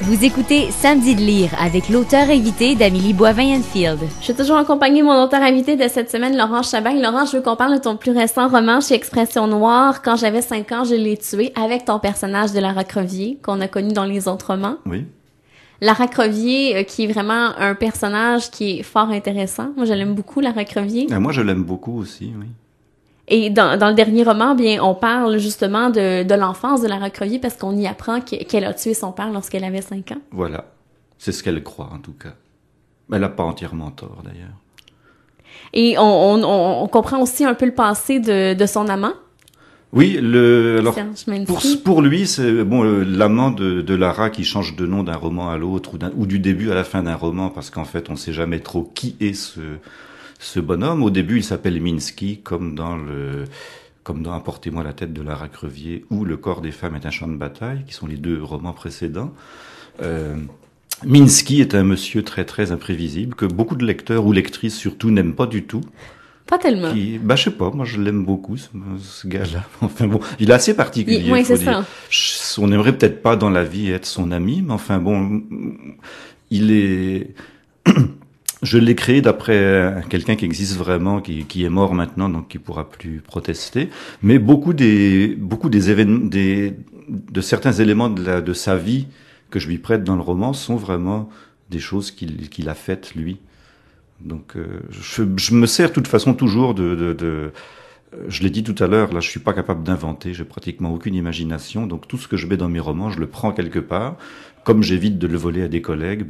Vous écoutez Samedi de lire avec l'auteur invité d'Amélie Boivin-Enfield. Je suis toujours accompagnée de mon auteur invité de cette semaine, Laurent Chabagne. Laurent, je veux qu'on parle de ton plus récent roman chez Expression Noire. Quand j'avais 5 ans, je l'ai tué, avec ton personnage de Lara Crevier, qu'on a connu dans les autres romans. Oui. Lara Crevier, qui est vraiment un personnage qui est fort intéressant. Moi, je l'aime beaucoup, Lara Crevier. Moi, je l'aime beaucoup aussi, oui. Et dans le dernier roman, bien, on parle justement de l'enfance de Lara Crevier parce qu'on y apprend qu'elle a tué son père lorsqu'elle avait 5 ans. Voilà. C'est ce qu'elle croit, en tout cas. Elle n'a pas entièrement tort, d'ailleurs. Et on comprend aussi un peu le passé de son amant. Oui, alors Serge pour lui, c'est bon l'amant de Lara qui change de nom d'un roman à l'autre ou du début à la fin d'un roman, parce qu'en fait, on sait jamais trop qui est ce bonhomme. Au début, il s'appelle Minsky, comme dans Apportez-moi la tête de Lara Crevier ou Le corps des femmes est un champ de bataille, qui sont les deux romans précédents. Minsky est un monsieur très très imprévisible, que beaucoup de lecteurs ou lectrices surtout n'aiment pas du tout. Pas tellement. Je sais pas, moi je l'aime beaucoup, ce gars-là. Enfin bon, il est assez particulier. Oui, c'est ça. On n'aimerait peut-être pas dans la vie être son ami, mais enfin bon, il est... Je l'ai créé d'après quelqu'un qui existe vraiment, qui est mort maintenant, donc qui pourra plus protester. Mais beaucoup des événements, de certains éléments de sa vie que je lui prête dans le roman sont vraiment des choses qu'il a faites lui. Donc, je me sers de toute façon toujours je l'ai dit tout à l'heure, là, je suis pas capable d'inventer, j'ai pratiquement aucune imagination, donc tout ce que je mets dans mes romans, je le prends quelque part. Comme j'évite de le voler à des collègues,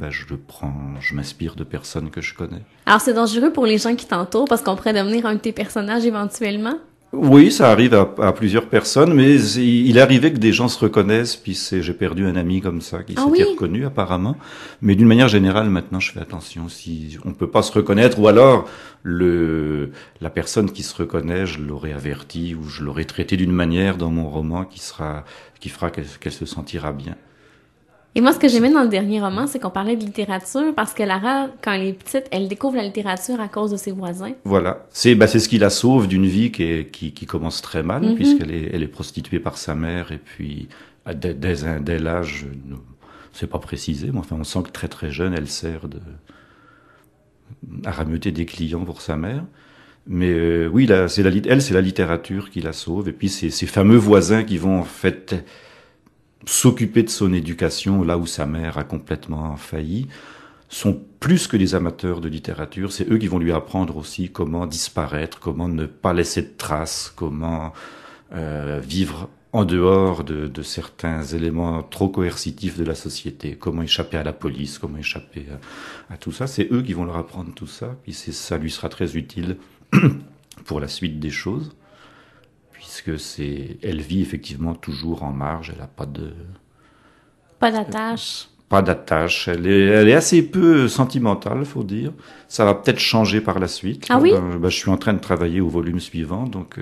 je m'inspire de personnes que je connais. Alors, c'est dangereux pour les gens qui t'entourent parce qu'on pourrait devenir un de tes personnages éventuellement? Oui, ça arrive à plusieurs personnes, mais il est arrivé que des gens se reconnaissent, puis j'ai perdu un ami comme ça qui s'était reconnu apparemment. Mais d'une manière générale, maintenant, je fais attention. Si on peut pas se reconnaître, ou alors la personne qui se reconnaît, je l'aurais averti ou je l'aurais traité d'une manière dans mon roman qui fera qu'elle se sentira bien. Et moi, ce que j'aimais dans le dernier roman, c'est qu'on parlait de littérature, parce que Lara, quand elle est petite, elle découvre la littérature à cause de ses voisins. Voilà. C'est ce qui la sauve d'une vie qui commence très mal, puisqu'elle est prostituée par sa mère, et puis, dès l'âge, c'est pas précisé, mais enfin, on sent que très très jeune, elle sert à rameuter des clients pour sa mère. Mais oui, c'est la littérature qui la sauve, et puis ces fameux voisins qui vont, en fait, s'occuper de son éducation là où sa mère a complètement failli, sont plus que des amateurs de littérature. C'est eux qui vont lui apprendre aussi comment disparaître, comment ne pas laisser de traces, comment vivre en dehors de certains éléments trop coercitifs de la société, comment échapper à la police, comment échapper à tout ça. C'est eux qui vont leur apprendre tout ça, puis ça lui sera très utile pour la suite des choses. Puisque elle vit effectivement toujours en marge, elle a pas d'attache. Pas d'attache. Elle est assez peu sentimentale, faut dire. Ça va peut-être changer par la suite. Ah oui? Je suis en train de travailler au volume suivant, donc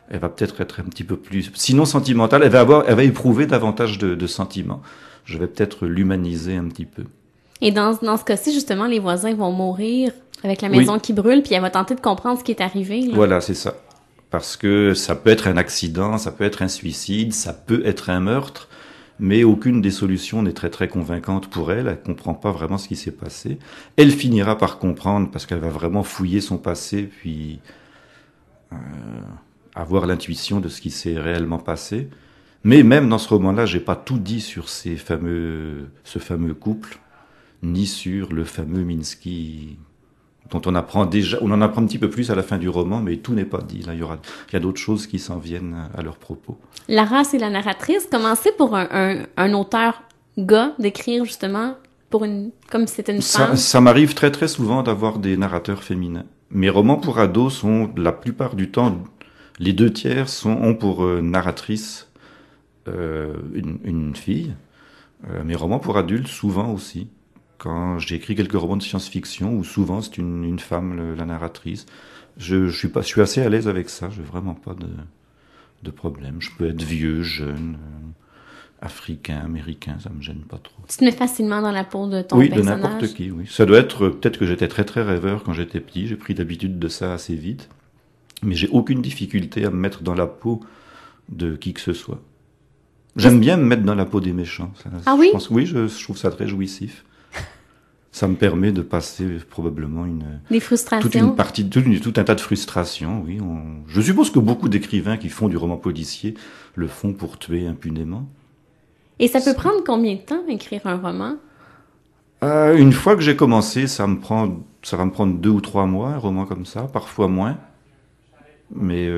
elle va peut-être être un petit peu plus, sinon sentimentale. Elle va éprouver davantage de sentiments. Je vais peut-être l'humaniser un petit peu. Et dans ce cas-ci, justement, les voisins vont mourir avec la maison qui brûle, puis elle va tenter de comprendre ce qui est arrivé. Là. Voilà, c'est ça. Parce que ça peut être un accident, ça peut être un suicide, ça peut être un meurtre, mais aucune des solutions n'est très très convaincante pour elle. Elle comprend pas vraiment ce qui s'est passé. Elle finira par comprendre parce qu'elle va vraiment fouiller son passé, puis avoir l'intuition de ce qui s'est réellement passé. Mais même dans ce roman-là, j'ai pas tout dit sur ce fameux couple, ni sur le fameux Minsky, dont on en apprend un petit peu plus à la fin du roman, mais tout n'est pas dit. Là, il y a d'autres choses qui s'en viennent à leur propos. Lara, c'est la narratrice. Comment c'est pour un auteur gars d'écrire justement comme si c'était une femme? Ça m'arrive très très souvent d'avoir des narrateurs féminins. Mes romans pour ados sont, la plupart du temps, les 2/3 ont pour narratrice une fille. Mes romans pour adultes, souvent aussi. Quand j'ai écrit quelques romans de science-fiction, où souvent c'est une femme la narratrice, je suis assez à l'aise avec ça. J'ai vraiment pas de problème. Je peux être vieux, jeune, africain, américain, ça me gêne pas trop. Tu te mets facilement dans la peau de ton personnage? Oui, de n'importe qui, oui. Ça doit être peut-être que j'étais très très rêveur quand j'étais petit. J'ai pris l'habitude de ça assez vite, mais j'ai aucune difficulté à me mettre dans la peau de qui que ce soit. J'aime bien me mettre dans la peau des méchants. Ah oui? Je trouve ça très jouissif. Ça me permet de passer probablement des frustrations. toute une partie, tout un tas de frustrations. Oui, je suppose que beaucoup d'écrivains qui font du roman policier le font pour tuer impunément. Et ça peut prendre combien de temps écrire un roman? Une fois que j'ai commencé, ça va me prendre 2 ou 3 mois, un roman comme ça, parfois moins. Mais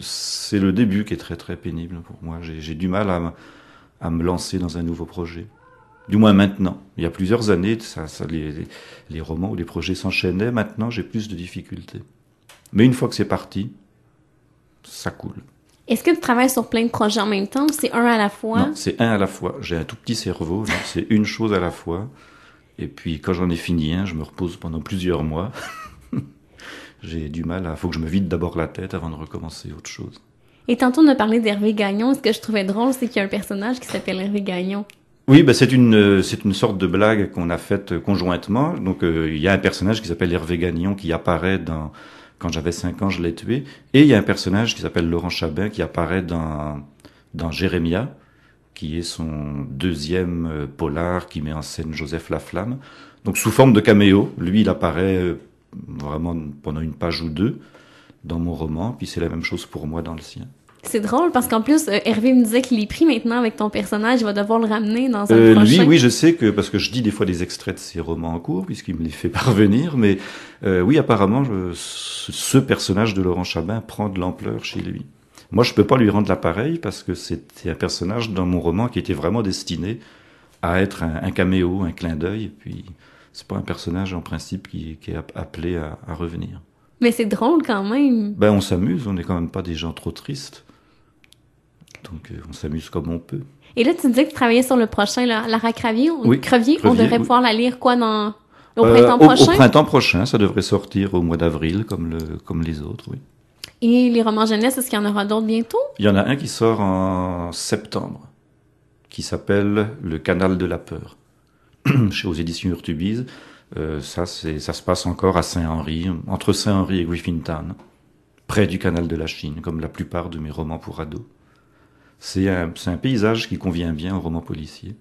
c'est le début qui est très très pénible pour moi. J'ai du mal à me lancer dans un nouveau projet. Du moins maintenant. Il y a plusieurs années, les romans ou les projets s'enchaînaient. Maintenant, j'ai plus de difficultés. Mais une fois que c'est parti, ça coule. Est-ce que tu travailles sur plein de projets en même temps ou c'est un à la fois? Non, c'est un à la fois. J'ai un tout petit cerveau, donc c'est une chose à la fois. Et puis, quand j'en ai fini un, je me repose pendant plusieurs mois. J'ai du mal faut que je me vide d'abord la tête avant de recommencer autre chose. Et tantôt, on a parlé d'Hervé Gagnon. Ce que je trouvais drôle, c'est qu'il y a un personnage qui s'appelle Hervé Gagnon. Oui, c'est une sorte de blague qu'on a faite conjointement. Donc, il y a un personnage qui s'appelle Hervé Gagnon qui apparaît quand j'avais 5 ans, je l'ai tué. Et il y a un personnage qui s'appelle Laurent Chabin qui apparaît dans Jérémia, qui est son deuxième polar qui met en scène Joseph Laflamme. Donc, sous forme de caméo. Lui, il apparaît vraiment pendant une page ou deux dans mon roman, puis c'est la même chose pour moi dans le sien. C'est drôle parce qu'en plus, Hervé me disait qu'il est pris maintenant avec ton personnage, il va devoir le ramener dans un prochain. Oui, je sais parce que je dis des fois des extraits de ses romans en cours, puisqu'il me les fait parvenir, mais oui, apparemment, ce personnage de Laurent Chabin prend de l'ampleur chez lui. Moi, je peux pas lui rendre l'appareil parce que c'était un personnage dans mon roman qui était vraiment destiné à être un caméo, un clin d'œil, et puis c'est pas un personnage en principe qui est appelé à revenir. Mais c'est drôle quand même. On s'amuse, on n'est quand même pas des gens trop tristes. Donc on s'amuse comme on peut. Et là, tu disais que tu travaillais sur le prochain, Lara Crevier. Oui, Crevier. On devrait pouvoir la lire au printemps prochain? Au printemps prochain, ça devrait sortir au mois d'avril comme les autres, oui. Et les romans jeunesse, est-ce qu'il y en aura d'autres bientôt? Il y en a un qui sort en septembre, qui s'appelle Le Canal de la Peur, aux éditions Urtubise. Ça se passe encore à Saint-Henri, entre Saint-Henri et Griffintown, près du canal de la Chine, comme la plupart de mes romans pour ados. C'est un paysage qui convient bien au roman policier.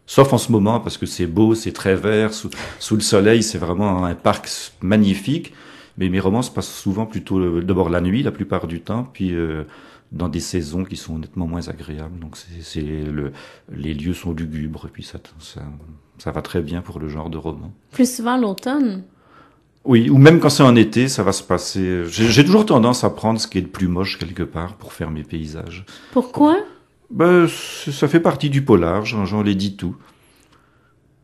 Sauf en ce moment, parce que c'est beau, c'est très vert, sous le soleil, c'est vraiment un parc magnifique. Mais mes romans se passent souvent plutôt d'abord la nuit, la plupart du temps, puis dans des saisons qui sont nettement moins agréables. Donc les lieux sont lugubres, et puis ça va très bien pour le genre de roman. Plus souvent l'automne? Oui, ou même quand c'est en été, ça va se passer. J'ai toujours tendance à prendre ce qui est le plus moche quelque part pour faire mes paysages. Pourquoi? Ça fait partie du polar, j'en l'ai dit tout.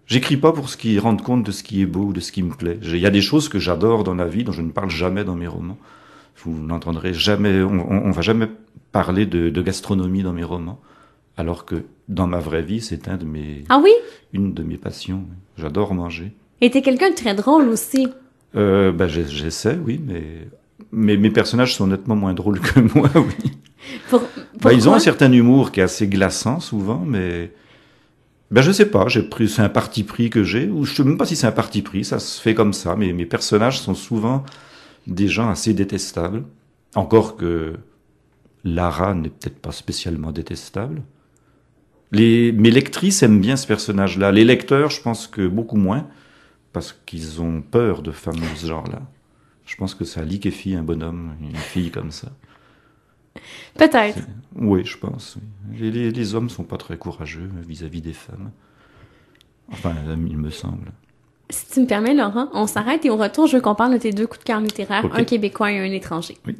J'écris pas pour rendre compte de ce qui est beau ou de ce qui me plaît. Il y a des choses que j'adore dans la vie dont je ne parle jamais dans mes romans. Vous n'entendrez jamais, on va jamais parler de gastronomie dans mes romans. Alors que dans ma vraie vie, c'est une de mes passions. J'adore manger. Et t'es quelqu'un de très drôle aussi. J'essaie, oui, mais mes personnages sont nettement moins drôles que moi, oui. Ils ont un certain humour qui est assez glaçant souvent, mais je sais pas, c'est un parti pris que j'ai, ou je sais même pas si c'est un parti pris, ça se fait comme ça, mais mes personnages sont souvent des gens assez détestables. Encore que Lara n'est peut-être pas spécialement détestable. Mes lectrices aiment bien ce personnage-là. Les lecteurs, je pense que beaucoup moins, parce qu'ils ont peur de femmes de ce genre-là. Je pense que ça liquéfie un bonhomme, une fille comme ça. Peut-être. Oui, je pense. Oui. Les hommes sont pas très courageux vis-à-vis des femmes. Enfin, il me semble. Si tu me permets, Laurent, on s'arrête et au retour, je veux qu'on parle de tes 2 coups de cœur littéraires, okay. Un québécois et un étranger. Oui.